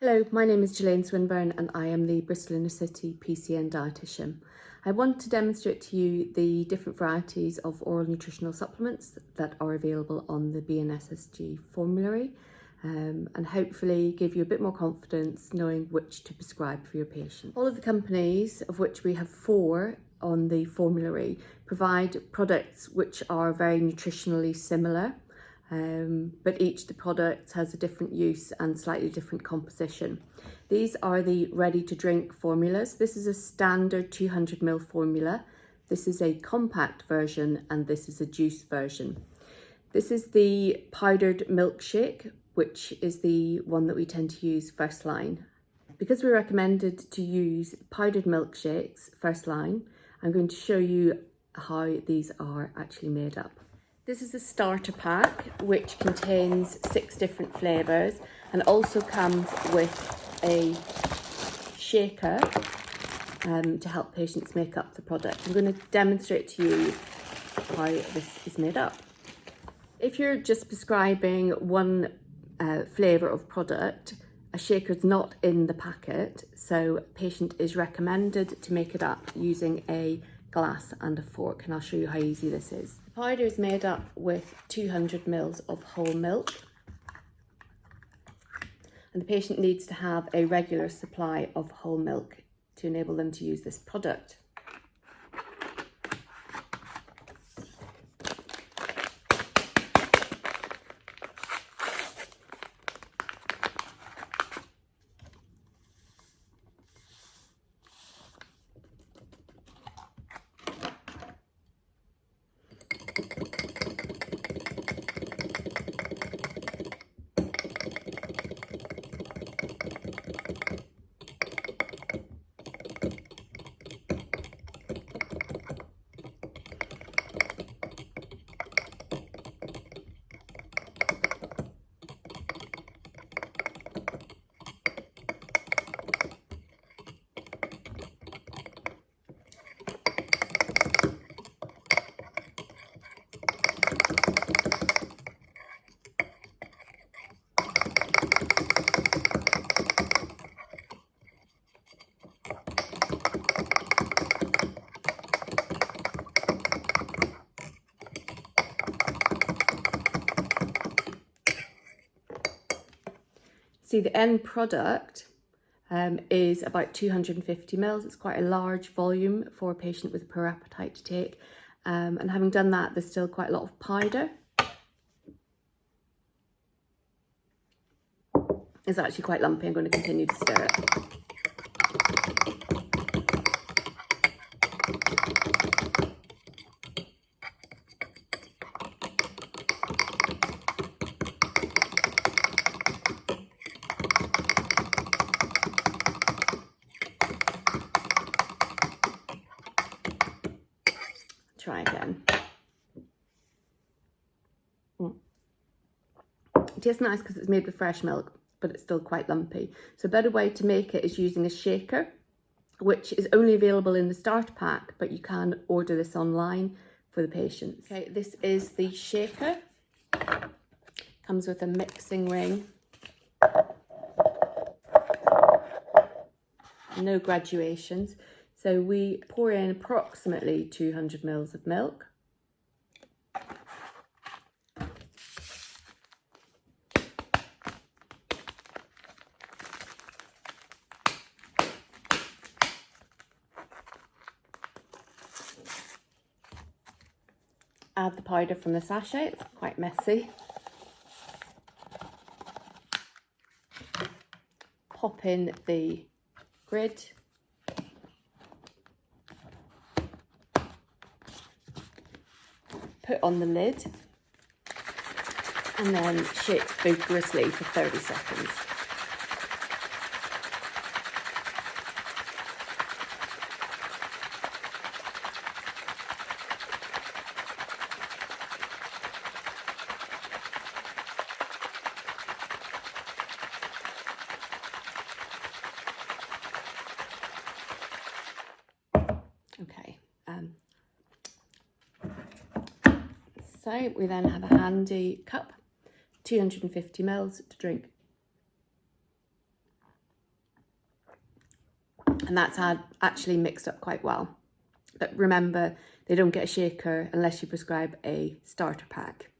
Hello, my name is Ghislaine Swinburne and I am the Bristol Inner City PCN dietitian. I want to demonstrate to you the different varieties of oral nutritional supplements that are available on the BNSSG formulary and hopefully give you a bit more confidence knowing which to prescribe for your patient. All of the companies, of which we have 4 on the formulary, provide products which are very nutritionally similar. But each of the products has a different use and slightly different composition. These are the ready to drink formulas. This is a standard 200ml formula. This is a compact version and this is a juice version. This is the powdered milkshake, which is the one that we tend to use first line. Because we're recommended to use powdered milkshakes first line, I'm going to show you how these are actually made up. This is a starter pack which contains 6 different flavours and also comes with a shaker to help patients make up the product. I'm going to demonstrate to you how this is made up. If you're just prescribing one flavour of product, a shaker is not in the packet, so a patient is recommended to make it up using a glass and a fork, and I'll show you how easy this is. The powder is made up with 200ml of whole milk, and the patient needs to have a regular supply of whole milk to enable them to use this product. See, the end product is about 250ml. It's quite a large volume for a patient with poor appetite to take. And having done that, there's still quite a lot of powder. It's actually quite lumpy. I'm going to continue to stir it. Try again. It tastes nice because it's made with fresh milk, but it's still quite lumpy. So a better way to make it is using a shaker, which is only available in the starter pack, but you can order this online for the patients. Okay, this is the shaker. Comes with a mixing ring. No graduations. So we pour in approximately 200ml of milk. Add the powder from the sachet, it's quite messy. Pop in the grid. Put on the lid and then shake vigorously for 30 seconds. Okay. So we then have a handy cup, 250ml to drink and that's actually mixed up quite well. But remember, they don't get a shaker unless you prescribe a starter pack.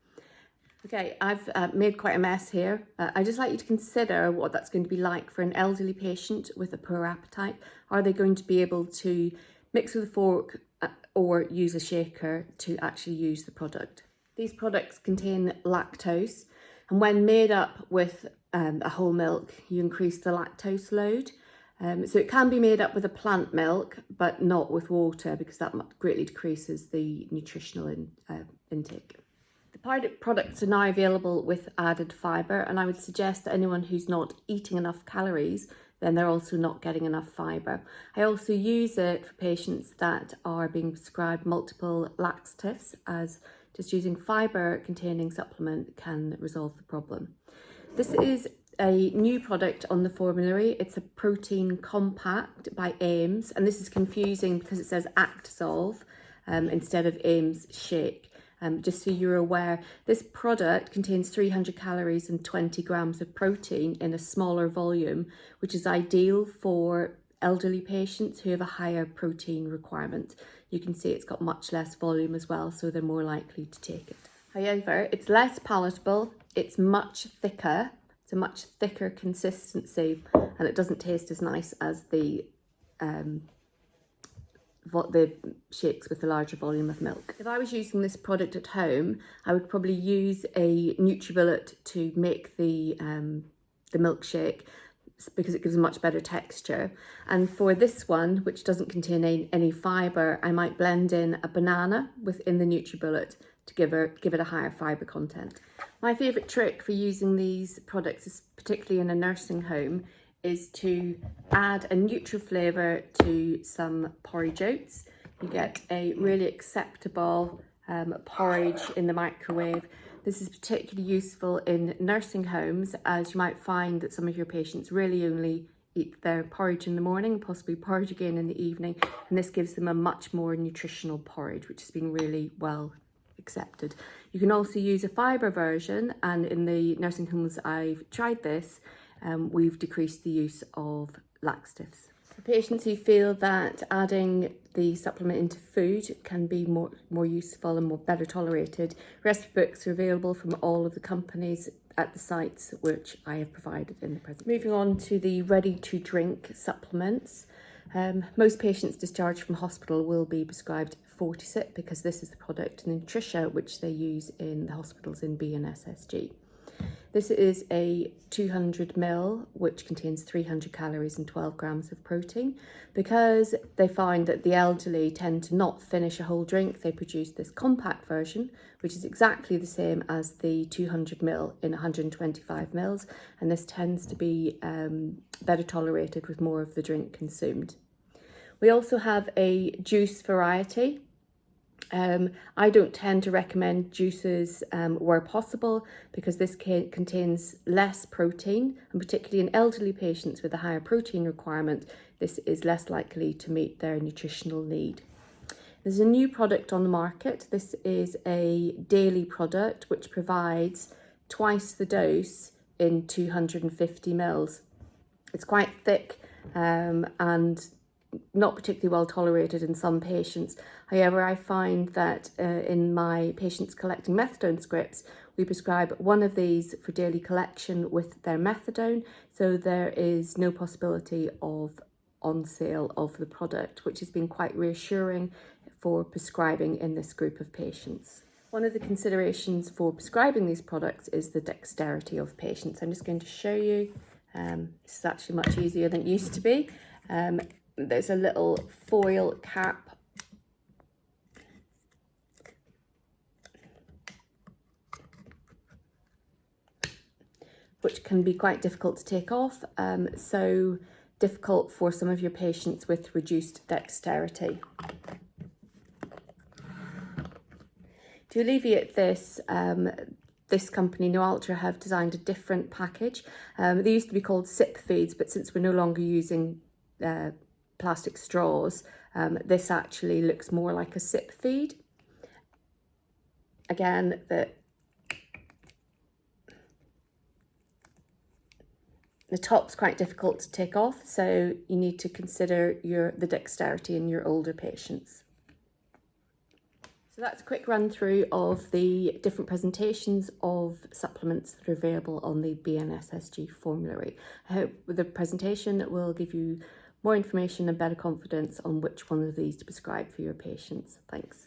Okay, I've made quite a mess here. I'd just like you to consider what that's going to be like for an elderly patient with a poor appetite. Are they going to be able to mix with a fork or use a shaker to actually use the product? These products contain lactose, and when made up with a whole milk, you increase the lactose load. So it can be made up with a plant milk, but not with water, because that greatly decreases the nutritional intake. The products are now available with added fibre, and I would suggest that anyone who's not eating enough calories, then they're also not getting enough fibre. I also use it for patients that are being prescribed multiple laxatives, as just using fibre containing supplement can resolve the problem. This is a new product on the formulary. It's a protein compact by Ames, and this is confusing because it says Actisolve instead of Ames Shake. Just so you're aware, this product contains 300 calories and 20 grams of protein in a smaller volume, which is ideal for elderly patients who have a higher protein requirement. You can see it's got much less volume as well, so they're more likely to take it. However, it's less palatable, it's much thicker, it's a much thicker consistency, and it doesn't taste as nice as the shakes with a larger volume of milk. If I was using this product at home, I would probably use a NutriBullet to make the milkshake, because it gives a much better texture. And for this one, which doesn't contain any fibre, I might blend in a banana within the NutriBullet to give it a higher fibre content. My favourite trick for using these products, particularly in a nursing home, is to add a neutral flavour to some porridge oats. You get a really acceptable porridge in the microwave. This is particularly useful in nursing homes, as you might find that some of your patients really only eat their porridge in the morning, possibly porridge again in the evening, and this gives them a much more nutritional porridge, which has been really well accepted. You can also use a fibre version, and in the nursing homes I've tried this, we've decreased the use of laxatives. For patients who feel that adding the supplement into food can be more useful and better tolerated, recipe books are available from all of the companies at the sites which I have provided in the present. Moving on to the ready-to-drink supplements. Most patients discharged from hospital will be prescribed Fortisip, because this is the product in Nutritional which they use in the hospitals in B and SSG. This is a 200ml, which contains 300 calories and 12 grams of protein. Because they find that the elderly tend to not finish a whole drink, they produce this compact version, which is exactly the same as the 200ml in 125 mils, and this tends to be better tolerated with more of the drink consumed. We also have a juice variety. I don't tend to recommend juices where possible, because this contains less protein, and particularly in elderly patients with a higher protein requirement, this is less likely to meet their nutritional need. There's a new product on the market. This is a daily product which provides twice the dose in 250 mils. It's quite thick and not particularly well tolerated in some patients. However, I find that in my patients collecting methadone scripts, we prescribe one of these for daily collection with their methadone, so there is no possibility of on sale of the product, which has been quite reassuring for prescribing in this group of patients. One of the considerations for prescribing these products is the dexterity of patients. I'm just going to show you. This is actually much easier than it used to be. There's a little foil cap which can be quite difficult to take off, so difficult for some of your patients with reduced dexterity. To alleviate this, this company, No Ultra, have designed a different package. They used to be called sip feeds, but since we're no longer using plastic straws, this actually looks more like a sip feed. Again, The top's quite difficult to take off, so you need to consider the dexterity in your older patients. So that's a quick run through of the different presentations of supplements that are available on the BNSSG formulary. I hope the presentation will give you more information and better confidence on which one of these to prescribe for your patients. Thanks.